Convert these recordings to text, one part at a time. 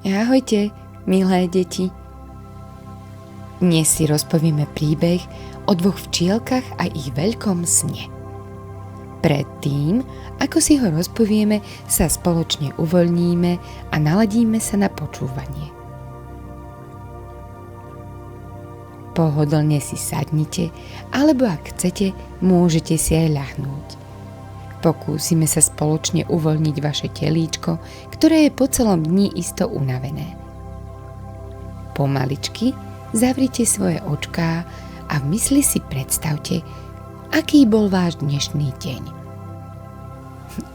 Ahojte, milé deti. Dnes si rozpovieme príbeh o dvoch včielkach a ich veľkom sne. Predtým, ako si ho rozpovieme, sa spoločne uvoľníme a naladíme sa na počúvanie. Pohodlne si sadnite, alebo ak chcete, môžete si aj ľahnúť. Pokúsime sa spoločne uvoľniť vaše telíčko, ktoré je po celom dni isto unavené. Pomaličky zavrite svoje očká a v mysli si predstavte, aký bol váš dnešný deň.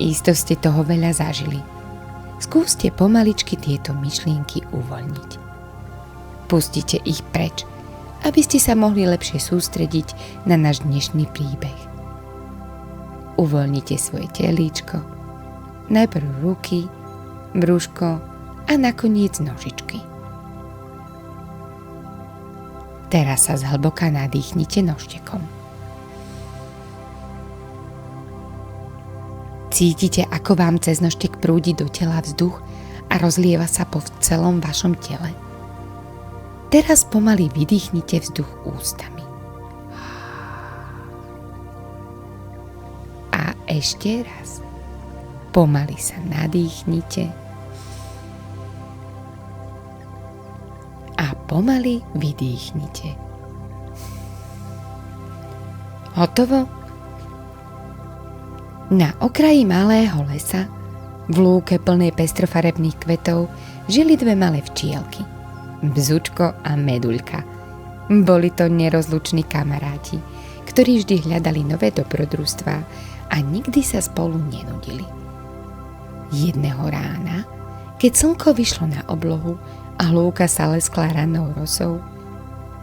Isto ste toho veľa zažili. Skúste pomaličky tieto myšlienky uvoľniť. Pustite ich preč, aby ste sa mohli lepšie sústrediť na náš dnešný príbeh. Uvoľnite svoje telíčko, najprv ruky, brúško a nakoniec nožičky. Teraz sa zhlboka nadýchnite nožtekom. Cítite, ako vám cez nožtek prúdi do tela vzduch a rozlieva sa po celom vašom tele. Teraz pomaly vydýchnite vzduch ústami. A ešte raz. Pomaly sa nadýchnite a pomaly vydýchnite. Hotovo? Na okraji malého lesa, v lúke plnej pestrofarebných kvetov, žili dve malé včielky, Bzučko a Meduľka. Boli to nerozluční kamaráti, ktorí vždy hľadali nové dobrodružstvá a nikdy sa spolu nenudili. Jedného rána, keď slnko vyšlo na oblohu a lúka sa leskla rannou rosou,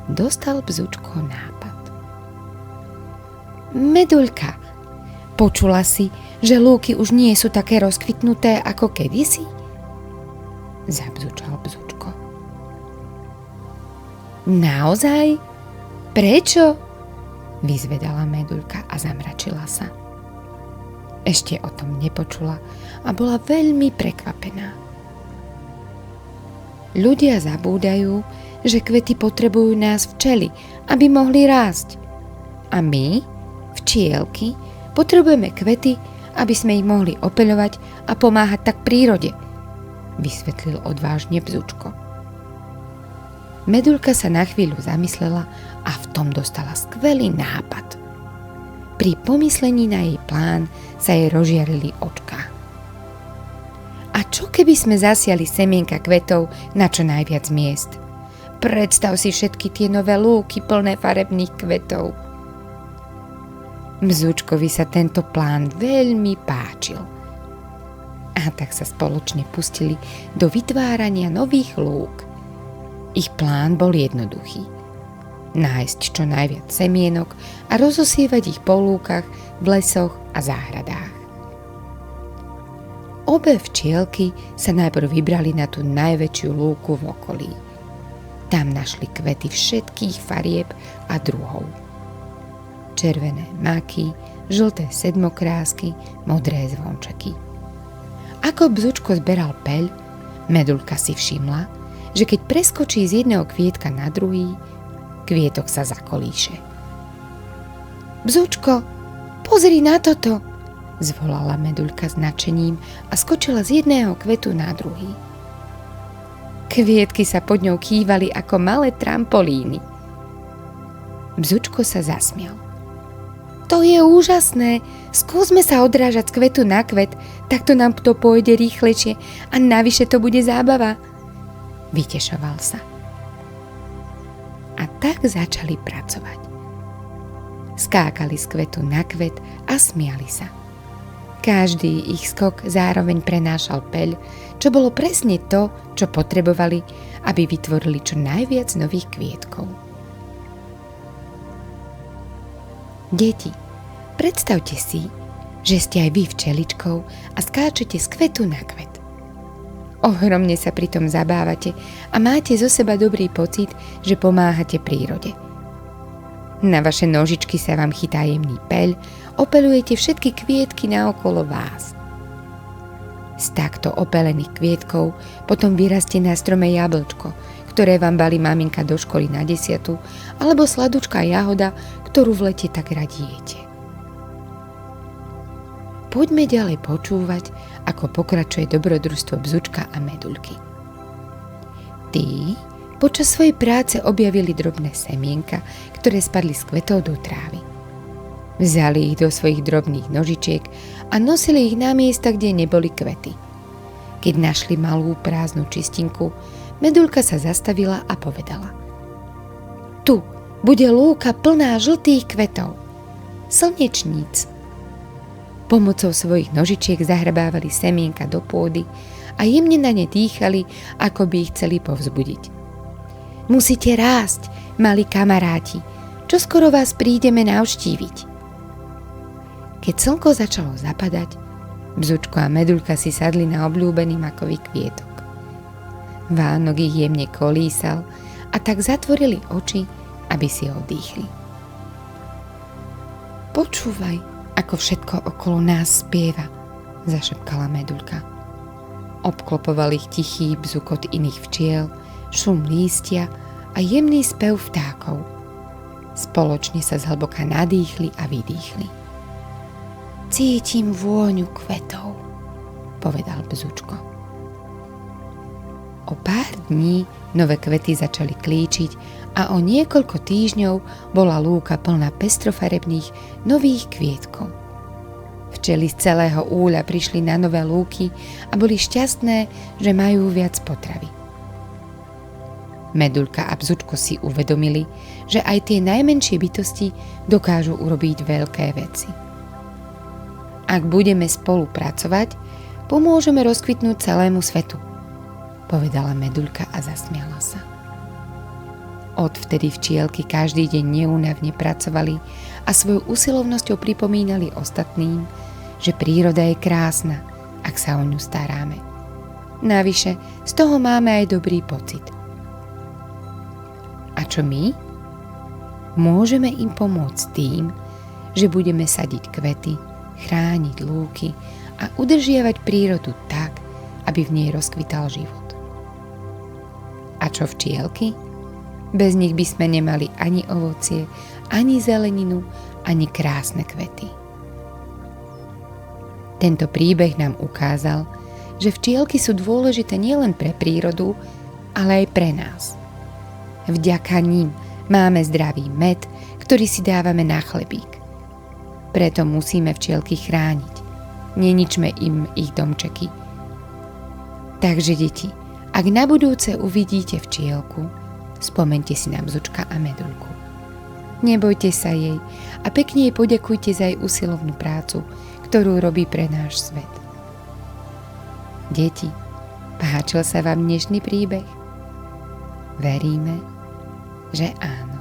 dostal Bzučko nápad. Meduľka, počula si, že lúky už nie sú také rozkvitnuté ako kedysi? Zabzučal Bzučko. Naozaj? Prečo? Vyzvedala Meduľka a zamračila sa. Ešte o tom nepočula a bola veľmi prekvapená. Ľudia zabúdajú, že kvety potrebujú nás včely, aby mohli rásť. A my, včielky, potrebujeme kvety, aby sme ich mohli opeľovať a pomáhať tak prírode, vysvetlil odvážne Bzučko. Meduľka sa na chvíľu zamyslela a v tom dostala skvelý nápad. Pri pomyslení na jej plán sa jej rozžiarili očká. A čo keby sme zasiali semienka kvetov na čo najviac miest? Predstav si všetky tie nové lúky plné farebných kvetov. Bzučkovi sa tento plán veľmi páčil. A tak sa spoločne pustili do vytvárania nových lúk. Ich plán bol jednoduchý. Nájsť čo najviac semienok a rozosievať ich po lúkach, v lesoch a záhradách. Obe včielky sa najprv vybrali na tú najväčšiu lúku v okolí. Tam našli kvety všetkých farieb a druhov. Červené máky, žlté sedmokrásky, modré zvončeky. Ako Bzučko zberal peľ, Meduľka si všimla, že keď preskočí z jedného kvietka na druhý, kvietok sa zakolíše. Bzučko, pozri na toto, zvolala Meduľka s nadšením a skočila z jedného kvetu na druhý. Kvietky sa pod ňou kývali ako malé trampolíny. Bzučko sa zasmial. To je úžasné, skúsme sa odrážať z kvetu na kvet, takto nám to pôjde rýchlejšie a navyše to bude zábava. Vytešoval sa. A tak začali pracovať. Skákali z kvetu na kvet a smiali sa. Každý ich skok zároveň prenášal peľ, čo bolo presne to, čo potrebovali, aby vytvorili čo najviac nových kvietkov. Deti, predstavte si, že ste aj vy včeličkou a skáčete z kvetu na kvet. Ohromne sa pritom zabávate a máte zo seba dobrý pocit, že pomáhate prírode. Na vaše nožičky sa vám chytá jemný peľ, opeľujete všetky kvietky naokolo vás. Z takto opelených kvietkov potom vyrastie na strome jablčko, ktoré vám balí maminka do školy na 10, alebo sladučká jahoda, ktorú v lete tak radi jete. Poďme ďalej počúvať, ako pokračuje dobrodružstvo Bzučka a Medulky. Tí počas svojej práce objavili drobné semienka, ktoré spadli z kvetov do trávy. Vzali ich do svojich drobných nožičiek a nosili ich na miesta, kde neboli kvety. Keď našli malú prázdnu čistinku, Medulka sa zastavila a povedala: Tu bude lúka plná žltých kvetov, slnečníc. Pomocou svojich nožičiek zahrabávali semienka do pôdy a jemne na ne dýchali, ako by ich chceli povzbudiť. Musíte rásť, malí kamaráti, čoskoro vás prídeme navštíviť. Keď slnko začalo zapadať, Bzučko a Medulka si sadli na obľúbený makový kvietok. Vánok ich jemne kolísal a tak zatvorili oči, aby si oddychli. Počúvaj, ako všetko okolo nás spieva, zašepkala Medulka. Obklopoval ich tichý bzukot iných včiel, šum lístia a jemný spev vtákov. Spoločne sa zhlboka nadýchli a vydýchli. Cítim vôňu kvetov, povedal Bzučko. O pár dní nové kvety začali klíčiť a o niekoľko týždňov bola lúka plná pestrofarebných nových kvietkov. Včely z celého úľa prišli na nové lúky a boli šťastné, že majú viac potravy. Medulka a Bzučko si uvedomili, že aj tie najmenšie bytosti dokážu urobiť veľké veci. Ak budeme spolupracovať, pomôžeme rozkvitnúť celému svetu, povedala Medulka a zasmiala sa. Odvtedy včielky každý deň neúnavne pracovali a svojou usilovnosťou pripomínali ostatným, že príroda je krásna, ak sa o ňu staráme. Navyše, z toho máme aj dobrý pocit. A čo my? Môžeme im pomôcť tým, že budeme sadiť kvety, chrániť lúky a udržiavať prírodu tak, aby v nej rozkvital život. A čo včielky? Bez nich by sme nemali ani ovocie, ani zeleninu, ani krásne kvety. Tento príbeh nám ukázal, že včielky sú dôležité nielen pre prírodu, ale aj pre nás. Vďaka nim máme zdravý med, ktorý si dávame na chlebík. Preto musíme včielky chrániť. Neničme im ich domčeky. Takže deti, ak na budúce uvidíte včielku, spomente si na Bzučka a Medulku. Nebojte sa jej a pekne jej poďakujte za jej usilovnú prácu, ktorú robí pre náš svet. Deti, páčil sa vám dnešný príbeh? Veríme, že áno.